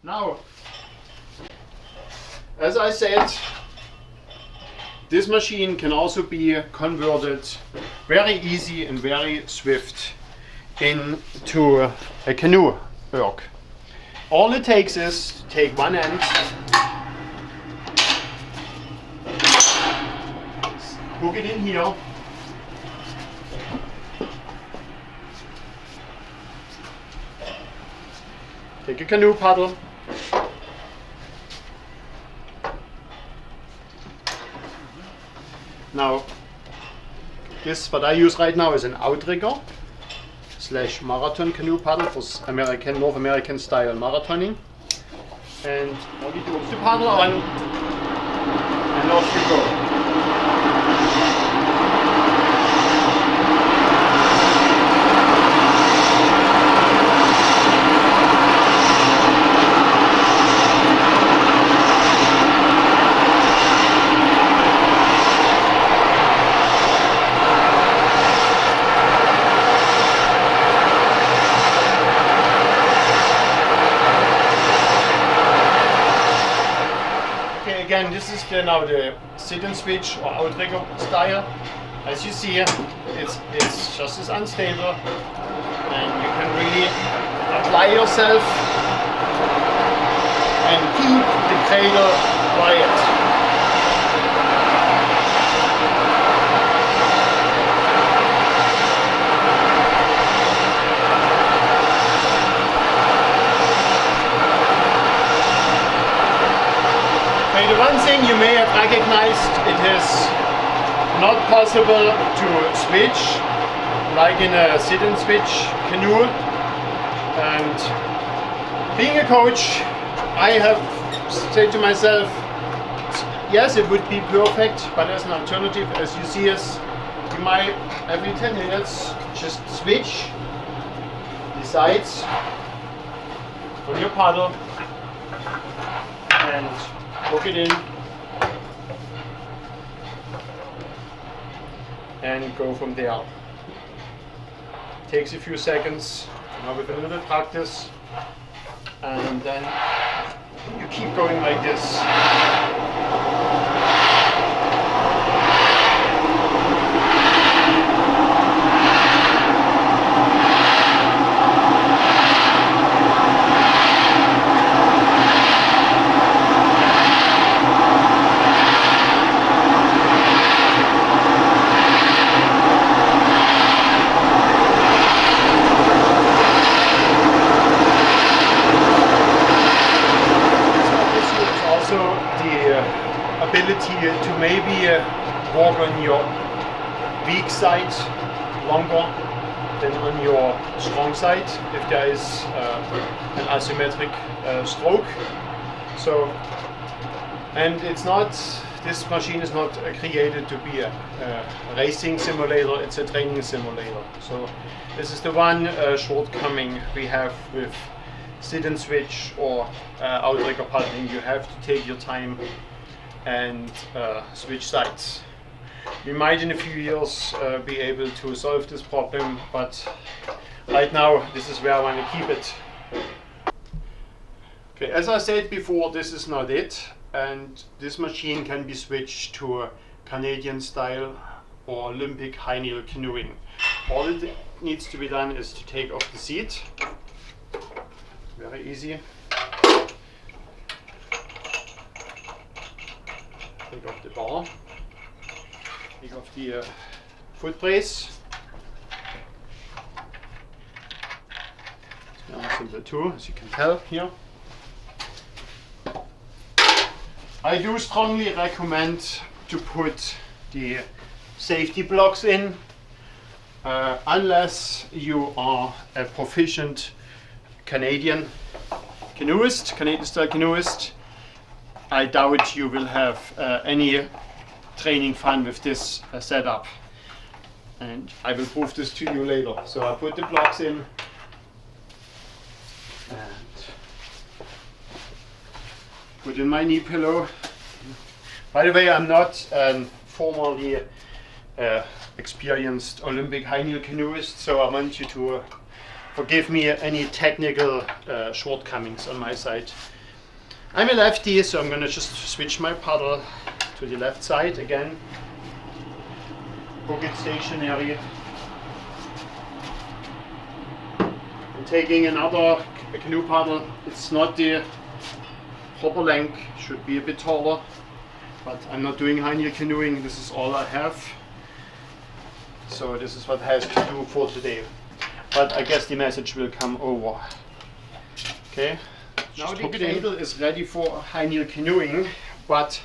Now, as I said, this machine can also be converted very easy and very swift into a canoe erg. All it takes is to take one end, hook it in here, take a canoe paddle, now this what I use right now is an outrigger / marathon canoe paddle for North American style marathoning. And all you do is to paddle on and off you go. Again, this is now the sit and switch or outrigger style. As you see, it's just as unstable, and you can really apply yourself and keep the cradle quiet. The one thing you may have recognized, it is not possible to switch like in a sit and switch canoe. And being a coach, I have said to myself, yes, it would be perfect, but as an alternative, as you see us, you might every 10 minutes just switch the sides on your paddle and hook it in and go from there. Takes a few seconds, with a little practice, and then you keep going like this. Ability to maybe walk on your weak side longer than on your strong side if there is an asymmetric stroke. So, and it's not, this machine is not created to be a racing simulator, it's a training simulator. So this is the one shortcoming we have with sit and switch or outrigger paddling. You have to take your time and switch sides. We might in a few years be able to solve this problem, but right now this is where I want to keep it. Okay, as I said before, this is not it, and this machine can be switched to a Canadian style or Olympic high needle canoeing. All it needs to be done is to take off the seat. Very easy. Take off the bar, take off the foot brace. It's very simple too, as you can tell here. I do strongly recommend to put the safety blocks in, unless you are a proficient Canadian canoeist, Canadian style canoeist. I doubt you will have any training fun with this setup, and I will prove this to you later. So I put the blocks in and put in my knee pillow. By the way, I'm not formerly experienced Olympic high needle canoeist, so I want you to forgive me any technical shortcomings on my side. I'm a lefty, so I'm gonna just switch my paddle to the left side again. Hook it stationary. I'm taking another canoe paddle. It's not the proper length, should be a bit taller, but I'm not doing high kneel canoeing. This is all I have. So this is what I have to do for today. But I guess the message will come over. Okay. Now the cradle is ready for high kneel canoeing, but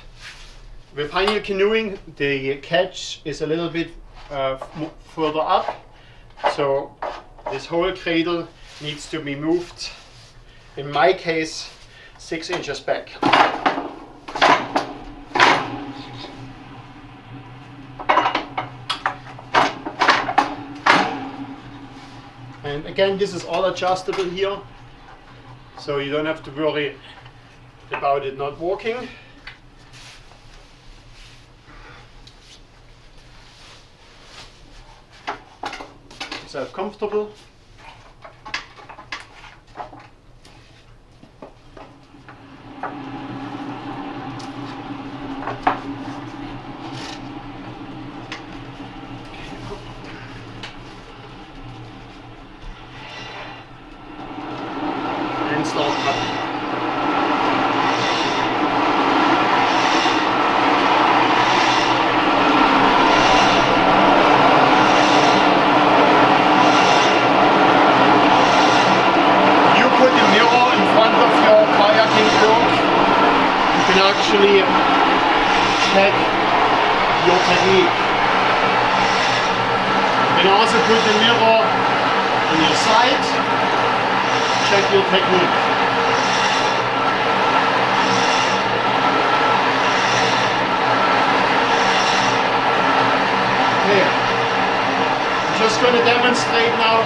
with high kneel canoeing the catch is a little bit further up, so this whole cradle needs to be moved, in my case 6 inches back. And again, this is all adjustable here, so you don't have to worry about it not working. Yourself comfortable. And start paddling. Actually check your technique. You can also put the mirror on your side, check your technique. Okay, I'm just going to demonstrate now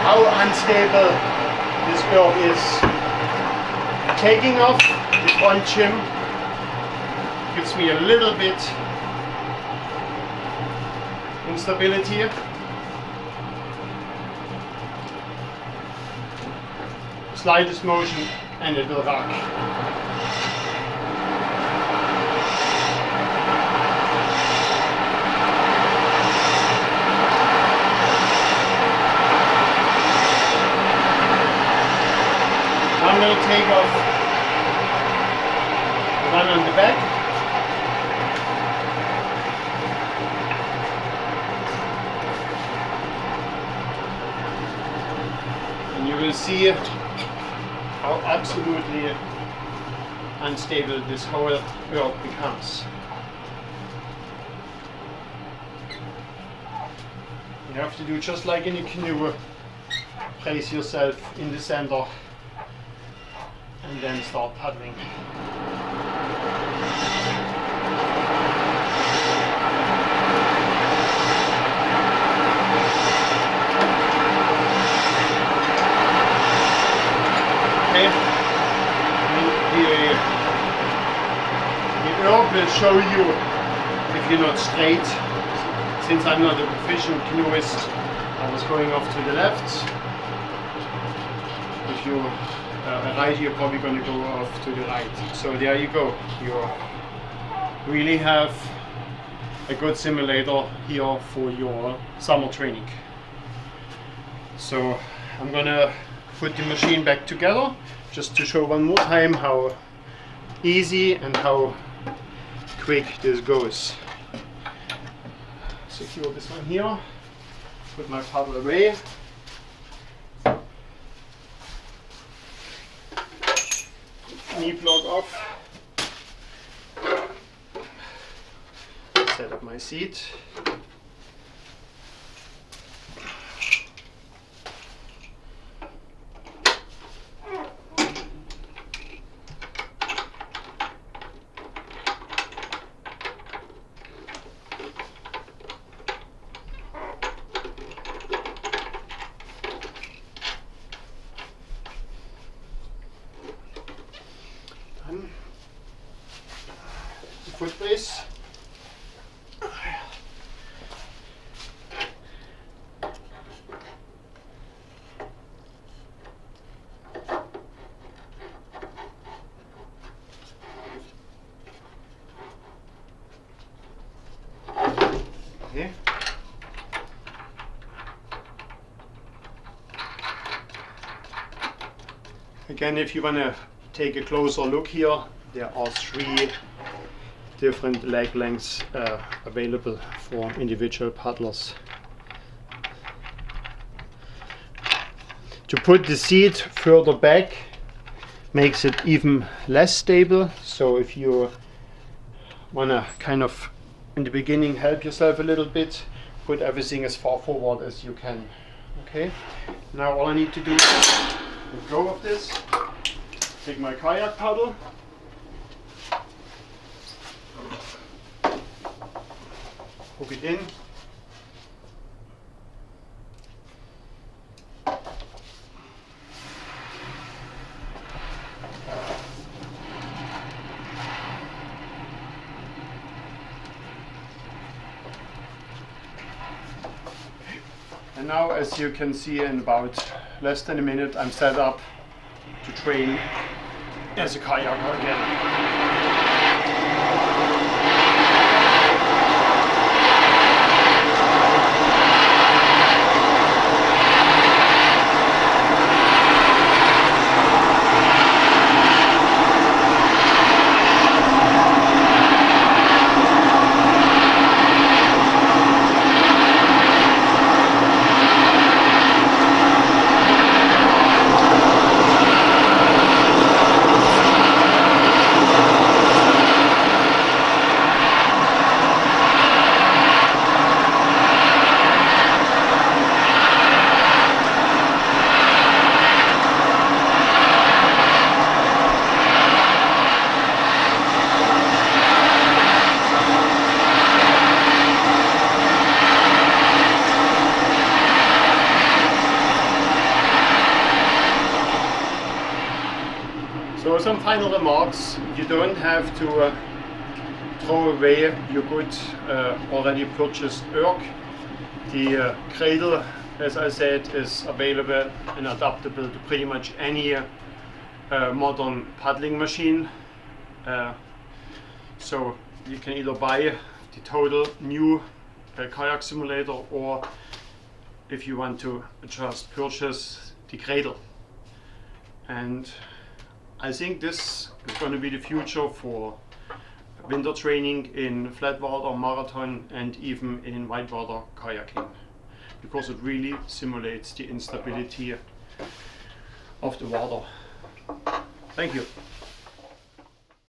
how unstable this erg is. Taking off the front shim gives me a little bit instability. Slightest motion and it will rock. I'm going to take off the one on the back. You will see how absolutely unstable this whole erg becomes. You have to do just like in a canoe, place yourself in the center and then start paddling. The erg will show you if you're not straight. Since I'm not a proficient canoeist, I was going off to the left. If you are right, you're probably going to go off to the right. So there you go. You really have a good simulator here for your summer training. So I'm gonna put the machine back together just to show one more time how easy and how quick this goes. Secure this one here, put my paddle away. Knee plug off. Set up my seat. Foot brace. Again, if you want to take a closer look here, there are 3 different leg lengths available for individual paddlers. To put the seat further back makes it even less stable, so if you want to kind of in the beginning help yourself a little bit, put everything as far forward as you can. Okay, now all I need to do is let go of this, take my kayak paddle, hook it in, and now, as you can see, in about less than a minute I'm set up to train as a kayaker again. So some final remarks. You don't have to throw away your good already purchased erg. The cradle, as I said, is available and adaptable to pretty much any modern paddling machine. So you can either buy the total new kayak simulator, or if you want to just purchase the cradle. And I think this is going to be the future for winter training in flatwater, marathon, and even in whitewater kayaking, because it really simulates the instability of the water. Thank you.